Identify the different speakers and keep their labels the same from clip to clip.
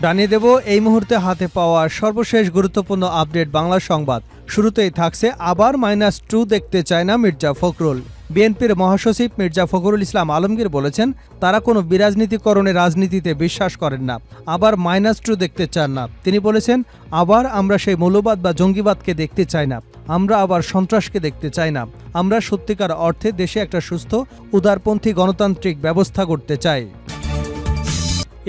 Speaker 1: জানিয়ে দেব এই মুহূর্তে হাতে পাওয়া সর্বশেষ গুরুত্বপূর্ণ আপডেট বাংলা সংবাদ। শুরুতেই থাকছে আবার -2 দেখতে চায় না মির্জা ফখরুল। বিএনপির মহাসচিব মির্জা ফখরুল ইসলাম আলমগীর বলেছেন, তারা কোনো বিরাজনীতিকরণে রাজনীতিতে বিশ্বাস করেন না, আবার -2 দেখতে চান না। তিনি বলেছেন, আবার আমরা সেই মৌলবাদ বা জঙ্গিবাদকে দেখতে চাই না, আমরা আবার সন্ত্রাসকে দেখতে চাই না, আমরা সত্যিকার অর্থে দেশে একটা সুস্থ উদারপন্থী গণতান্ত্রিক ব্যবস্থা করতে চাই।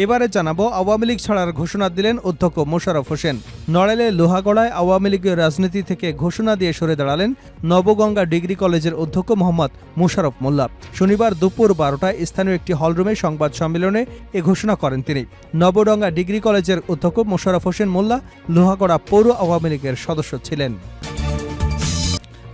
Speaker 1: এবারে জানাবো আওয়ামী লীগ ছাড়ার ঘোষণা দিলেন অধ্যক্ষ মোশাররফ হোসেন। নড়াইলে লোহাগড়ায় আওয়ামী লীগের রাজনীতি থেকে ঘোষণা দিয়ে সরে দাঁড়ালেন নবগঙ্গা ডিগ্রি কলেজের অধ্যক্ষ মোহাম্মদ মোশাররফ মোল্লা। শনিবার দুপুর 12টায় স্থানীয় একটি হলরুমে সংবাদ সম্মেলনে এ ঘোষণা করেন তিনি। নবগঙ্গা ডিগ্রি কলেজের অধ্যক্ষ মোশাররফ হোসেন মোল্লা লোহাগড়া পৌর আওয়ামী লীগের সদস্য ছিলেন।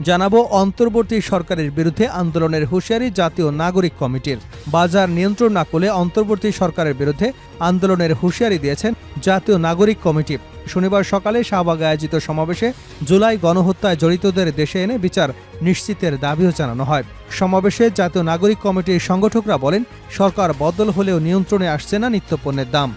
Speaker 1: জানাবো অন্তর্বর্তী সরকারের বিরুদ্ধে আন্দোলনের হুঁশিয়ারি জাতীয় নাগরিক কমিটির। বাজার নিয়ন্ত্রণ না করলে অন্তর্বর্তী সরকারের বিরুদ্ধে আন্দোলনের হুঁশিয়ারি দিয়েছেন জাতীয় নাগরিক কমিটি। শনিবার সকালে শাহবাগে আয়োজিত সমাবেশে জুলাই গণহত্যায় জড়িতদের দেশে এনে বিচার নিশ্চিতের দাবিও জানানো হয়। সমাবেশে জাতীয় নাগরিক কমিটির সংগঠকরা বলেন, সরকার বদল হলেও নিয়ন্ত্রণে আসছে না নিত্যপণ্যের দাম।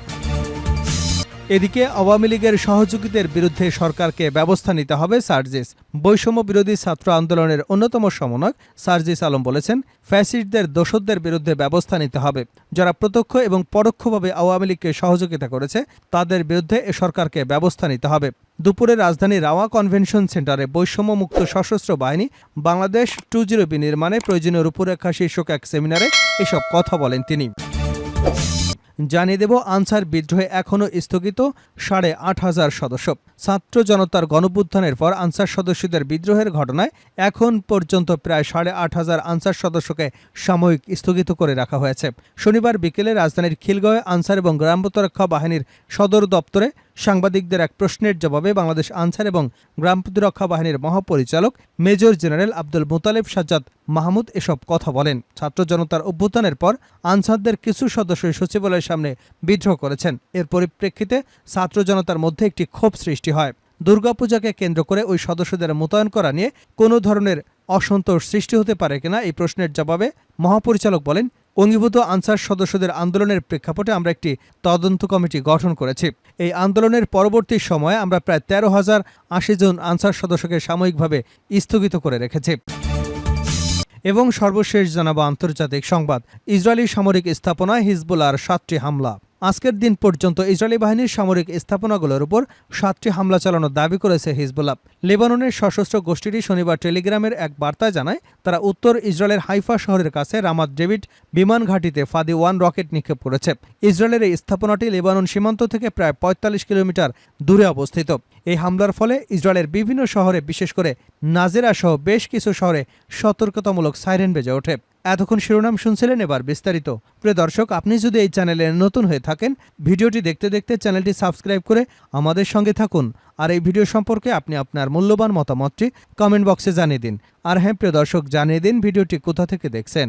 Speaker 1: এদিকে আওয়ামী লীগের সহযোগীদের বিরুদ্ধে সরকারকে ব্যবস্থা নিতে হবে সার্জিস। বৈষম্য বিরোধী ছাত্র আন্দোলনের অন্যতম সমন্বয়ক সার্জিস আলম বলেছেন, ফ্যাসিস্টদের দোসরদের বিরুদ্ধে ব্যবস্থা নিতে হবে। যারা প্রত্যক্ষ এবং পরোক্ষভাবে আওয়ামী লীগকে সহযোগিতা করেছে তাদের বিরুদ্ধে এ সরকারকে ব্যবস্থা নিতে হবে। দুপুরে রাজধানীর রাওয়া কনভেনশন সেন্টারে বৈষম্য মুক্ত সশস্ত্র বাহিনী বাংলাদেশ 20 নির্মাণে প্রয়োজনীয় রূপরেখা শীর্ষক এক সেমিনারে এসব কথা বলেন তিনি। জানিয়ে দেব আনসার বিদ্রোহে এখনও স্থগিত 8,500 সদস্য। ছাত্র জনতার গণঅভ্যুত্থানের পর আনসার সদস্যদের বিদ্রোহের ঘটনায় এখন পর্যন্ত প্রায় 8,500 আনসার সদস্যকে সাময়িক স্থগিত করে রাখা হয়েছে। শনিবার বিকেলে রাজধানীর খিলগাঁওয়ে আনসার এবং গ্রাম প্রতিরক্ষা বাহিনীর সদর দপ্তরে সাংবাদিকদের এক প্রশ্নের জবাবে বাংলাদেশ আনসার এবং গ্রাম প্রতিরক্ষা বাহিনীর মহাপরিচালক মেজর জেনারেল আব্দুল মুতালেব সাজ্জাদ মাহমুদ এসব কথা বলেন। ছাত্র জনতার অভ্যুত্থানের পর আনসারদের কিছু সদস্য সচিবালয়ের সামনে বিদ্রোহ করেছেন। এর পরিপ্রেক্ষিতে ছাত্র জনতার মধ্যে একটি ক্ষোভ সৃষ্টি হয়। দুর্গাপূজাকে কেন্দ্র করে ওই সদস্যদের মোতায়েন করা নিয়ে কোনো ধরনের অসন্তোষ সৃষ্টি হতে পারে কিনা এই প্রশ্নের জবাবে মহাপরিচালক বলেন, অঙ্গীভূত আনসার সদস্যদের আন্দোলনের প্রেক্ষাপটে আমরা একটি তদন্ত কমিটি গঠন করেছি। এই আন্দোলনের পরবর্তী সময়ে আমরা প্রায় 13,080 জন আনসার সদস্যকে সাময়িকভাবে স্থগিত করে রেখেছি। এবং সর্বশেষ জানাবো আন্তর্জাতিক সংবাদ। ইসরায়েলি সামরিক স্থাপনায় হিজবুল্লাহর 7টি হামলা। আজকের দিন পর্যন্ত ইসরায়েলি বাহিনীর সামরিক স্থাপনাগুলোর উপর 7টি হামলা চালানোর দাবি করেছে হিজবুল্লাহ। লেবাননের সশস্ত্র গোষ্ঠীটি শনিবার টেলিগ্রামের এক বার্তায় জানায়, তারা উত্তর ইসরায়েলের হাইফা শহরের কাছে রামাত ডেভিড বিমান ঘাঁটিতে ফাদি-1 রকেট নিক্ষেপ করেছে। ইসরায়েলের এই স্থাপনাটি লেবানন সীমান্ত থেকে প্রায় 45 কিলোমিটার দূরে অবস্থিত। এই হামলার ফলে ইসরায়েলের বিভিন্ন শহরে, বিশেষ করে নাজেরা সহ বেশ কিছু শহরে সতর্কতামূলক সাইরেন বেজে ওঠে। এতক্ষণ শিরোনাম শুনছিলেন, এবার বিস্তারিত। প্রিয় দর্শক, আপনি যদি এই চ্যানেলে নতুন হয়ে থাকেন, ভিডিওটি দেখতে দেখতে চ্যানেলটি সাবস্ক্রাইব করে আমাদের সঙ্গে থাকুন। আর এই ভিডিও সম্পর্কে আপনি আপনার মূল্যবান মতামতটি কমেন্ট বক্সে জানিয়ে দিন। আর হ্যাঁ প্রিয় দর্শক, জানিয়ে দিন ভিডিওটি কোথা থেকে দেখছেন।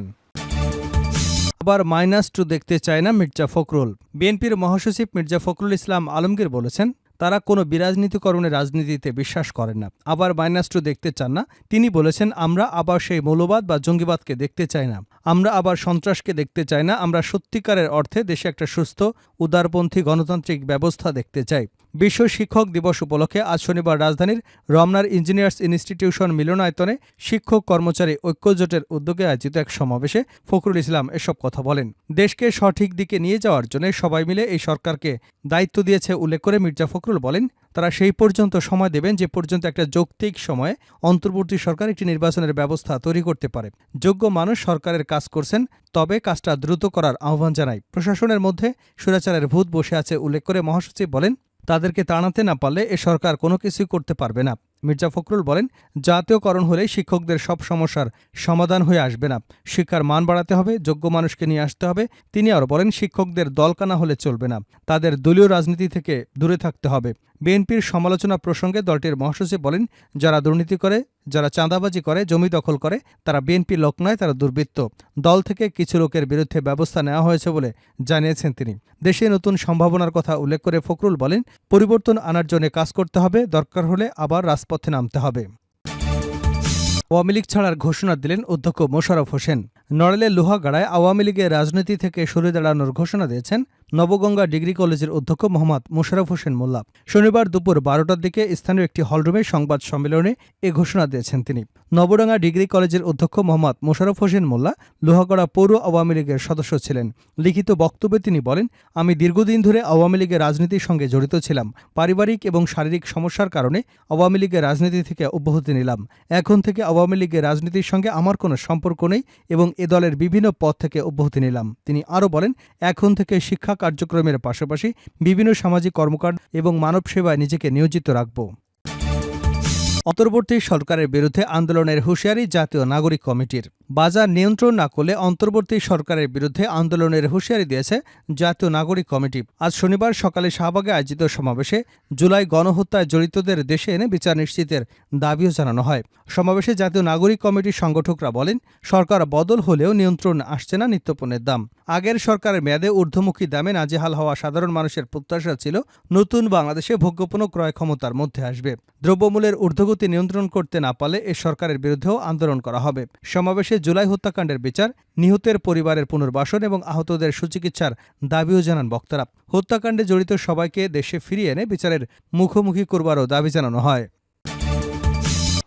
Speaker 1: আবার -2 দেখতে চায় না মির্জা ফখরুল। বিএনপির মহাসচিব মির্জা ফখরুল ইসলাম আলমগীর বলেছেন, তারা কোনো বিরাজনীতিকরণে রাজনীতিতে বিশ্বাস করেন না, আবার -2 দেখতে চান না। তিনি বলেছেন, আমরা আবার সেই মৌলবাদ বা জঙ্গিবাদকে দেখতে চাই না, আমরা আবার সন্ত্রাসকে দেখতে চাই না, আমরা সত্যিকারের অর্থে দেশে একটা সুস্থ উদারপন্থী গণতান্ত্রিক ব্যবস্থা দেখতে চাই। বিশ্ব শিক্ষক দিবস উপলক্ষে আজ শনিবার রাজধানীর রমনার ইঞ্জিনিয়ার্স ইনস্টিটিউশন মিলনায়তনে শিক্ষক কর্মচারী ঐক্যজোটের উদ্যোগে আয়োজিত এক সমাবেশে ফখরুল ইসলাম এসব কথা বলেন। দেশকে সঠিক দিকে নিয়ে যাওয়ার জন্য সবাই মিলে এই সরকারকে দায়িত্ব দিয়েছে উল্লেখ করে মির্জা ফখরুল বলেন, তারা সেই পর্যন্ত সময় দেবেন যে পর্যন্ত একটা যৌক্তিক সময়ে অন্তর্বর্তী সরকার একটি নির্বাচনের ব্যবস্থা তৈরি করতে পারে। যোগ্য মানুষ সরকারের কাজ করছেন, তবে কাজটা দ্রুত করার আহ্বান জানায়। প্রশাসনের মধ্যে স্বৈরাচারের ভূত বসে আছে উল্লেখ করে মহাসচিব বলেন, তাদেরকে তাড়াতে না পারলে এ সরকার কোনো কিছুই করতে পারবে না। মির্জা ফখরুল বলেন, জাতীয়করণ হলে শিক্ষকদের সব সমস্যার সমাধান হয়ে আসবে না, শিক্ষার মান বাড়াতে হবে, যোগ্য মানুষকে নিয়ে আসতে হবে। তিনি আরও বলেন, শিক্ষকদের দলকানা হলে চলবে না, তাদের দলীয় রাজনীতি থেকে দূরে থাকতে হবে। বিএনপির সমালোচনা প্রসঙ্গে দলটির মহাসচিব বলেন, যারা দুর্নীতি করে, যারা চাঁদাবাজি করে, জমি দখল করে, তারা বিএনপি লোক নয়, তারা দুর্বৃত্ত। দল থেকে কিছু লোকের বিরুদ্ধে ব্যবস্থা নেওয়া হয়েছে বলে জানিয়েছেন তিনি। দেশে নতুন সম্ভাবনার কথা উল্লেখ করে ফখরুল বলেন, পরিবর্তন আনার জন্য কাজ করতে হবে, দরকার হলে আবার রাজপথে নামতে হবে। আওয়ামী লীগ ছাড়ার ঘোষণা দিলেন অধ্যক্ষ মোশাররফ হোসেন। নড়াইলের লোহাগড়ায় আওয়ামী লীগের রাজনীতি থেকে সরে দাঁড়ানোর ঘোষণা দিয়েছেন নবগঙ্গা ডিগ্রি কলেজের অধ্যক্ষ মোহাম্মদ মোশাররফ হোসেন মোল্লা। শনিবার দুপুর 12টার দিকে স্থানীয় একটি হলরুমে সংবাদ সম্মেলনে এ ঘোষণা দিয়েছেন তিনি। নবডাঙ্গা ডিগ্রি কলেজের অধ্যক্ষ মোহাম্মদ মোশাররফ হোসেন মোল্লা লোহাগড়া পৌর আওয়ামী লীগের সদস্য ছিলেন। লিখিত বক্তব্যে তিনি বলেন, আমি দীর্ঘদিন ধরে আওয়ামী লীগের রাজনীতির সঙ্গে জড়িত ছিলাম। পারিবারিক এবং শারীরিক সমস্যার কারণে আওয়ামী লীগের রাজনীতি থেকে অব্যাহতি নিলাম। এখন থেকে আওয়ামী লীগের রাজনীতির সঙ্গে আমার কোনো সম্পর্ক নেই এবং এ দলের বিভিন্ন পদ থেকে অব্যাহতি নিলাম। তিনি আরও বলেন, এখন থেকে শিক্ষা কার্যক্রমের পাশাপাশি বিভিন্ন সামাজিক কর্মকাণ্ড এবং মানব সেবায় নিজেকে নিয়োজিত রাখব। অন্তর্বর্তী সরকারের বিরুদ্ধে আন্দোলনের হুঁশিয়ারি জাতীয় নাগরিক কমিটির। বাজার নিয়ন্ত্রণ না করলে অন্তর্বর্তী সরকারের বিরুদ্ধে আন্দোলনের হুঁশিয়ারি দিয়েছে জাতীয় নাগরিক কমিটি। আজ শনিবার সকালে শাহবাগে আয়োজিত সমাবেশে জুলাই গণহত্যায় জড়িতদের দেশে এনে বিচার নিশ্চিতের দাবিও জানানো হয়। সমাবেশে জাতীয় নাগরিক কমিটির সংগঠকরা বলেন, সরকার বদল হলেও নিয়ন্ত্রণ আসছে না নিত্যপণ্যের দাম। আগের সরকারের মেয়াদে ঊর্ধ্বমুখী দামে নাজেহাল হওয়া সাধারণ মানুষের প্রত্যাশা ছিল নতুন বাংলাদেশে ভোগ্যপণ্য ক্রয় ক্ষমতার মধ্যে আসবে। দ্রব্যমূল্যের ঊর্ধ্বগতি নিয়ন্ত্রণ করতে না পারলে এ সরকারের বিরুদ্ধেও আন্দোলন করা হবে। সমাবেশে জুলাই হত্যাকাণ্ডের বিচার, নিহতের পরিবারের পুনর্বাসন এবং আহতদের সুচিকিৎসার দাবিও জানান বক্তারা। হত্যাকাণ্ডে জড়িত সবাইকে দেশে ফিরিয়ে এনে বিচারের মুখোমুখি করবারও দাবি জানানো হয়।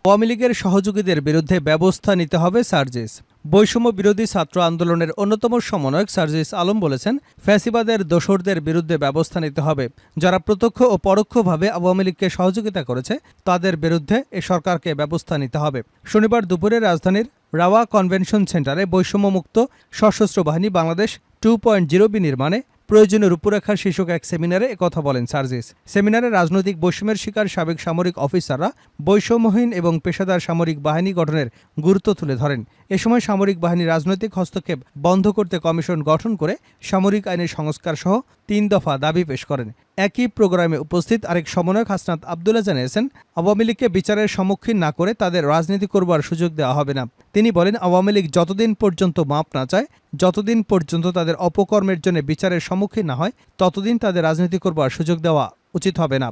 Speaker 1: আওয়ামী লীগের সহযোগীদের বিরুদ্ধে ব্যবস্থা নিতে হবে সার্জিস। বৈষম্য বিরোধী ছাত্র আন্দোলনের অন্যতম সমন্বয়ক সার্জিস আলম বলেছেন, ফ্যাসিবাদের দোসরদের বিরুদ্ধে ব্যবস্থা নিতে হবে। যারা প্রত্যক্ষ ও পরোক্ষভাবে আওয়ামী লীগকে সহযোগিতা করেছে তাদের বিরুদ্ধে এ সরকারকে ব্যবস্থা নিতে হবে। শনিবার দুপুরে রাজধানীর রাওয়া কনভেনশন সেন্টারে বৈষম্যমুক্ত সশস্ত্র বাহিনী বাংলাদেশ 2.0 বিনির্মাণে প্রয়োজনীয় রূপরেখা শীর্ষক এক সেমিনারে একথা বলেন সার্জিস। সেমিনারে রাজনৈতিক বৈষম্যের শিকার সাবেক সামরিক অফিসাররা বৈষম্যহীন এবং পেশাদার সামরিক বাহিনী গঠনের গুরুত্ব তুলে ধরেন। এ সময় সামরিক বাহিনীর রাজনৈতিক হস্তক্ষেপ বন্ধ করতে কমিশন গঠন করে সামরিক আইনের সংস্কার সহ 3 দফা দাবি পেশ করেন। একই প্রোগ্রামে উপস্থিত আরেক সমন্বয়ক হাসনাত আবদুল্লাহ জানিয়েছেন, আওয়ামী লীগকে বিচারের সম্মুখীন না করে তাদের রাজনীতি করবার সুযোগ দেওয়া হবে না। তিনি বলেন, আওয়ামী লীগ যতদিন পর্যন্ত মাপ না চায়, যতদিন পর্যন্ত তাদের অপকর্মের জন্য বিচারের সম্মুখীন না হয়, ততদিন তাদের রাজনীতি করবার সুযোগ দেওয়া উচিত হবে না।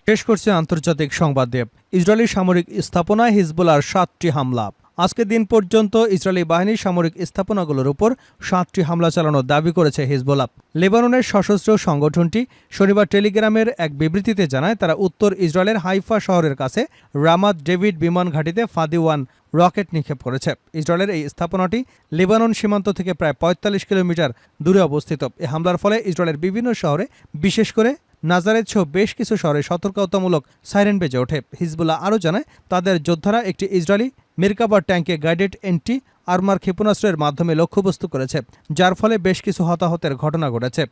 Speaker 1: শেষ করছে আন্তর্জাতিক সংবাদ দিয়ে। ইসরায়েলি সামরিক স্থাপনায় হিজবুল্লাহর 7টি হামলা। আজকের দিন পর্যন্ত ইসরায়েলি বাহিনীর সামরিক স্থাপনাগুলোর উপর 7টি হামলা চালানোর দাবি করেছে হিজবুল্লাহ। লেবাননের সশস্ত্র সংগঠনটি শনিবার টেলিগ্রামের এক বিবৃতিতে জানায়, তারা উত্তর ইসরায়েলের হাইফা শহরের কাছে রামাত ডেভিড বিমান ঘাঁটিতে ফাদি-1 রকেট নিক্ষেপ করেছে। ইসরায়েলের এই স্থাপনাটি লেবানন সীমান্ত থেকে প্রায় 45 কিলোমিটার দূরে অবস্থিত। এই হামলার ফলে ইসরায়েলের বিভিন্ন শহরে, বিশেষ করে নাজারেত সহ বেশ কিছু শহরে সতর্কতামূলক সাইরেন বেজে ওঠে। হিজবুল্লাহ আরও জানায়, তাদের যোদ্ধারা একটি ইসরায়েলি মেরকাবা ট্যাঙ্কে গাইডেড এন্টি আর্মার ক্ষেপণাস্ত্রের মাধ্যমে লক্ষ্যবস্তু করেছে, যার ফলে বেশ কিছু হতাহতের ঘটনা ঘটেছে।